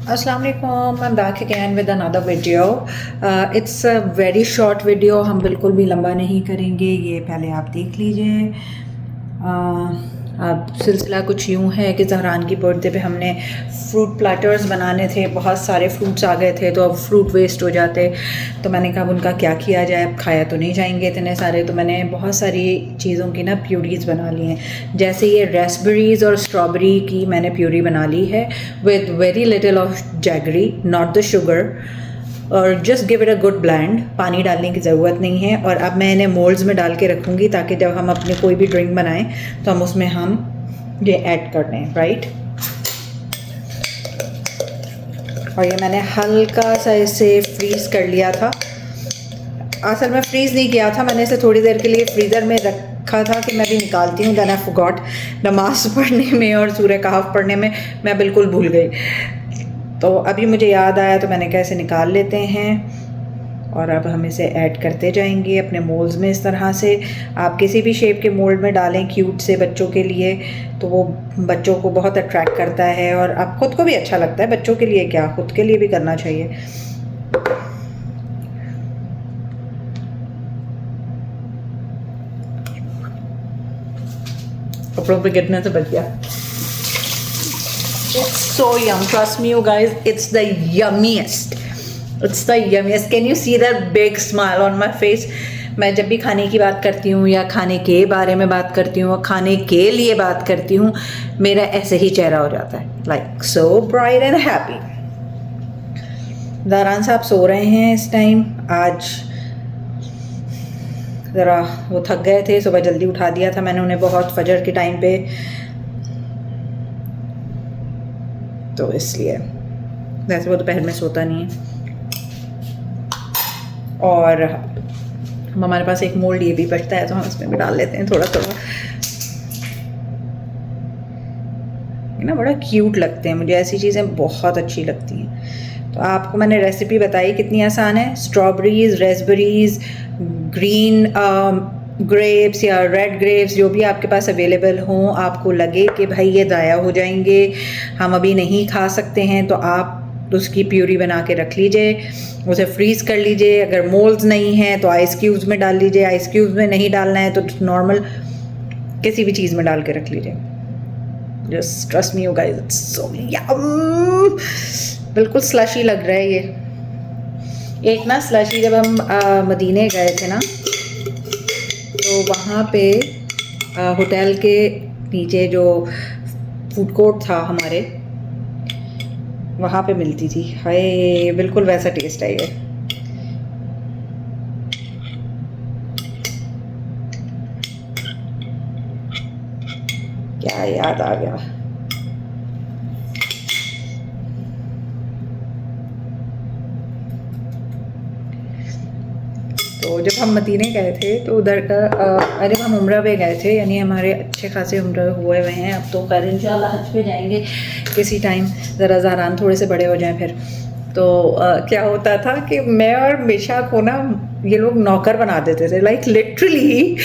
अस्सलाम वालेकुम, I'm back again with another video. It's a very short video. हम बिल्कुल भी लंबा नहीं करेंगे, ये पहले आप देख लीजिए। अब सिलसिला कुछ यूँ है कि ज़हरान की बर्थडे पे हमने फ्रूट प्लेटर्स बनाने थे, बहुत सारे फ्रूट्स आ गए थे तो अब फ्रूट वेस्ट हो जाते, तो मैंने कहा उनका क्या किया जाए, अब खाया तो नहीं जाएंगे इतने सारे, तो मैंने बहुत सारी चीज़ों की ना प्यूरीज़ बना ली हैं। जैसे ये रेस्बेरीज़ और स्ट्रॉबेरी की मैंने प्यूरी बना ली है with very little of jaggery, not the sugar, और just give it a good blend. पानी डालने की ज़रूरत नहीं है। और अब मैं इन्हें मोल्ड्स में डाल के रखूँगी ताकि जब हम अपने कोई भी ड्रिंक बनाएं तो हम उसमें हम ये ऐड कर दें, राइट। और ये मैंने हल्का सा इसे फ्रीज़ कर लिया था। असल में फ्रीज़ नहीं किया था, मैंने इसे थोड़ी देर के लिए फ्रीज़र में रखा था कि मैं भी निकालती हूँ। देन आई फॉरगॉट, नमाज पढ़ने में और सूरह कहफ पढ़ने में मैं बिल्कुल भूल गई, तो अभी मुझे याद आया तो मैंने कहा इसे निकाल लेते हैं। और अब हम इसे ऐड करते जाएंगे अपने मोल्ड्स में। इस तरह से आप किसी भी शेप के मोल्ड में डालें क्यूट से बच्चों के लिए, तो वो बच्चों को बहुत अट्रैक्ट करता है और आप ख़ुद को भी अच्छा लगता है। बच्चों के लिए क्या, ख़ुद के लिए भी करना चाहिए। कपड़ों पे गिरने से बच गया। It's so yum. Trust me, you guys. It's the yummiest. It's the yummiest. Can you see that big smile on my face? मैं जब भी खाने की बात करती हूँ या खाने के बारे में बात करती हूँ और खाने के लिए बात करती हूँ, मेरा ऐसे ही चेहरा हो जाता है, like so bright and happy. ज़हरान साहब सो रहे हैं इस टाइम। आज ज़रा वो थक गए थे, सुबह जल्दी उठा दिया था मैंने उन्हें बहुत फजर के टाइम पे, तो इसलिए। वैसे वो दोपहर में सोता नहीं है। और हमारे पास एक मोल्ड ये भी बचता है तो हम इसमें भी डाल लेते हैं थोड़ा थोड़ा। ये ना बड़ा क्यूट लगते हैं, मुझे ऐसी चीज़ें बहुत अच्छी लगती हैं। तो आपको मैंने रेसिपी बताई कितनी आसान है। स्ट्रॉबेरीज़, रेस्बेरीज़, ग्रीन ग्रेप्स या रेड ग्रेप्स जो भी आपके पास अवेलेबल हों, आपको लगे कि भाई ये ज़ाया हो जाएंगे, हम अभी नहीं खा सकते हैं, तो आप उसकी प्यूरी बना के रख लीजिए, उसे फ्रीज़ कर लीजिए। अगर मोल्ड्स नहीं हैं तो आइस क्यूब्स में डाल लीजिए, आइस क्यूब्स में नहीं डालना है तो नॉर्मल किसी भी चीज़ में डाल के रख लीजिए। Just trust me you guys, it's so yum. बिल्कुल स्लशी लग रहा है ये। एक ना स्लशी जब हम मदीने गए थे ना, तो वहाँ पे होटल के नीचे जो फूड कोर्ट था हमारे, वहाँ पे मिलती थी। हाय, बिल्कुल वैसा टेस्ट है ये। क्या याद आ गया। तो जब हम मदीने गए थे तो उधर का अरे हम उम्रा पे गए थे, यानी हमारे अच्छे खासे उम्र हुए हुए हैं। अब तो खैर इंशाल्लाह हज पे जाएंगे किसी टाइम, ज़रा ज़हरान थोड़े से बड़े हो जाएं फिर। तो क्या होता था कि मैं और मिशा को ना ये लोग नौकर बना देते थे, लाइक लिटरली।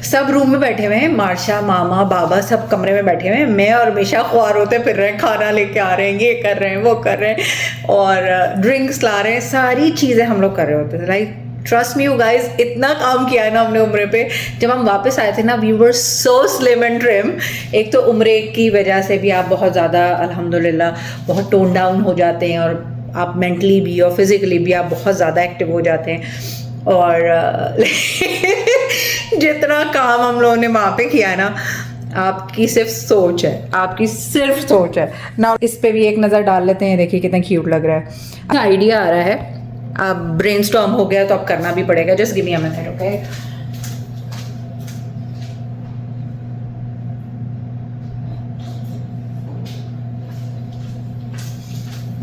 सब रूम में बैठे हुए हैं, मार्शा, मामा, बाबा सब कमरे में बैठे हुए हैं, मैं और मिशा ख्वार होते फिर रहे हैं, खाना लेके आ रहे हैं, ये कर रहे हैं, वो कर रहे हैं, और ड्रिंक्स ला रहे हैं, सारी चीज़ें हम लोग कर रहे होते थे। Like trust me you guys, इतना काम किया है ना हमने उम्रे पे। जब हम वापस आए थे ना, we were so slim and trim. एक तो उम्रे की वजह से भी आप बहुत ज़्यादा अल्हम्दुलिल्लाह बहुत टोन डाउन हो जाते हैं, और आप मेंटली भी और फिज़िकली भी आप बहुत ज़्यादा एक्टिव हो जाते हैं। और जितना काम हम लोगों ने वहाँ पे किया है ना, आपकी सिर्फ सोच है, आपकी सिर्फ सोच है ना। इस पे भी एक नज़र डाल लेते हैं, देखिए कितना क्यूट लग रहा है। आइडिया आ रहा है, अब ब्रेनस्टॉर्म हो गया तो अब करना भी पड़ेगा। Just give me a minute, okay.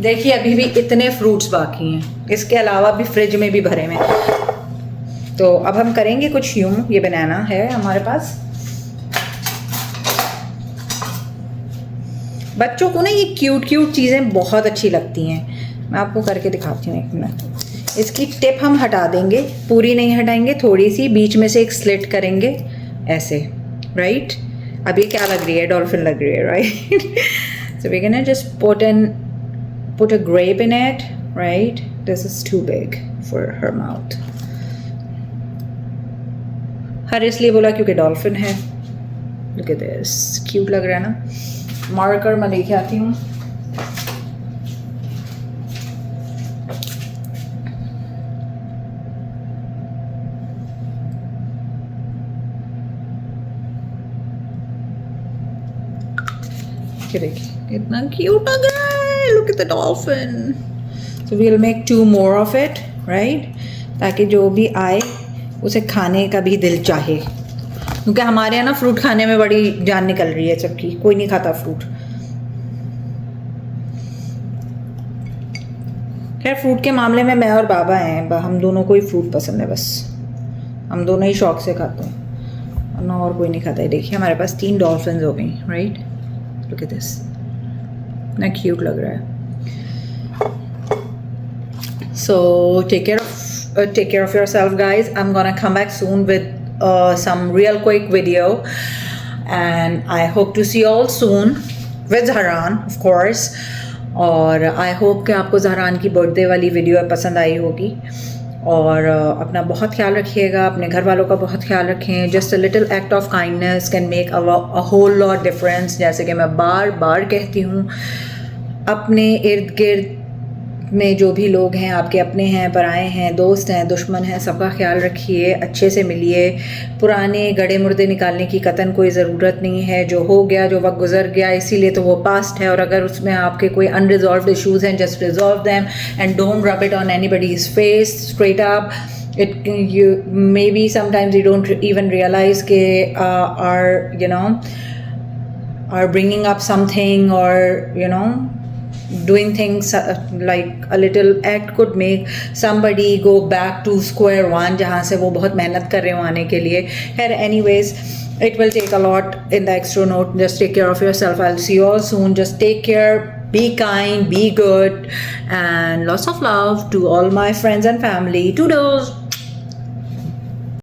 देखिए अभी भी इतने फ्रूट्स बाकी हैं, इसके अलावा भी फ्रिज में भी भरे हुए हैं। तो अब हम करेंगे कुछ यूं। ये बनाना है हमारे पास। बच्चों को ना ये क्यूट क्यूट चीज़ें बहुत अच्छी लगती हैं। मैं आपको करके दिखाती हूँ, एक मिनट। इसकी टिप हम हटा देंगे, पूरी नहीं हटाएंगे, थोड़ी सी बीच में से एक स्लिट करेंगे ऐसे, राइट। अब ये क्या लग रही है, डॉल्फिन लग रही है, right. So we can just put in put a grape in it, right? This is too big for her mouth. हर इसलिए बोला क्योंकि डॉल्फिन है. Look at this, cute लग रहा है ना. मार्कर मैं लेके आती हूँ. देखिए इतना क्यूट लग रहा है. Look at the dolphin. So we'll make 2 more of it, right? ताकि जो भी आए उसे खाने का भी दिल चाहे. क्योंकि हमारे यहाँ ना फ्रूट खाने में बड़ी जान निकल रही है सबकी. कोई नहीं खाता फ्रूट. खैर फ्रूट के मामले में मैं और बाबा हैं. हम दोनों को ही फ्रूट पसंद है बस. हम दोनों ही शौक से खाते हैं. ना और कोई नहीं खाता है. देखिए हमारे पास 3 डॉल्फिन हो गई, राइट? Look at this. इतना क्यूट लग रहा है. So take care of yourself, guys. I'm gonna come back soon with some real quick video, and I hope to see you all soon with Zahran, of course. और I hope कि आपको ज़हरान की birthday वाली video पसंद आई होगी. और अपना बहुत ख्याल रखिएगा. अपने घर वालों का बहुत ख्याल रखें. Just a little act of kindness can make a whole lot difference. जैसे कि मैं बार बार कहती हूँ, अपने इर्द गिर्द में जो भी लोग हैं, आपके अपने हैं, पराए हैं, दोस्त हैं, दुश्मन हैं, सबका ख्याल रखिए. अच्छे से मिलिए. पुराने गड़े मुर्दे निकालने की कतन कोई ज़रूरत नहीं है. जो हो गया, जो वक्त गुजर गया, इसीलिए तो वो पास्ट है. और अगर उसमें आपके कोई अनरिजॉल्व्ड इश्यूज़ हैं, just resolve them and don't rub it on anybody's face. Straight up. You maybe sometimes you don't even realize के are bringing up something, or doing things like a little act could make somebody go back to square one, जहाँ से वो बहुत मेहनत कर रहे हो आने के लिए. Anyways, it will take a lot in the extra note. Just take care of yourself. I'll see you all soon. Just take care. Be kind. Be good. And lots of love to all my friends and family. Toodles.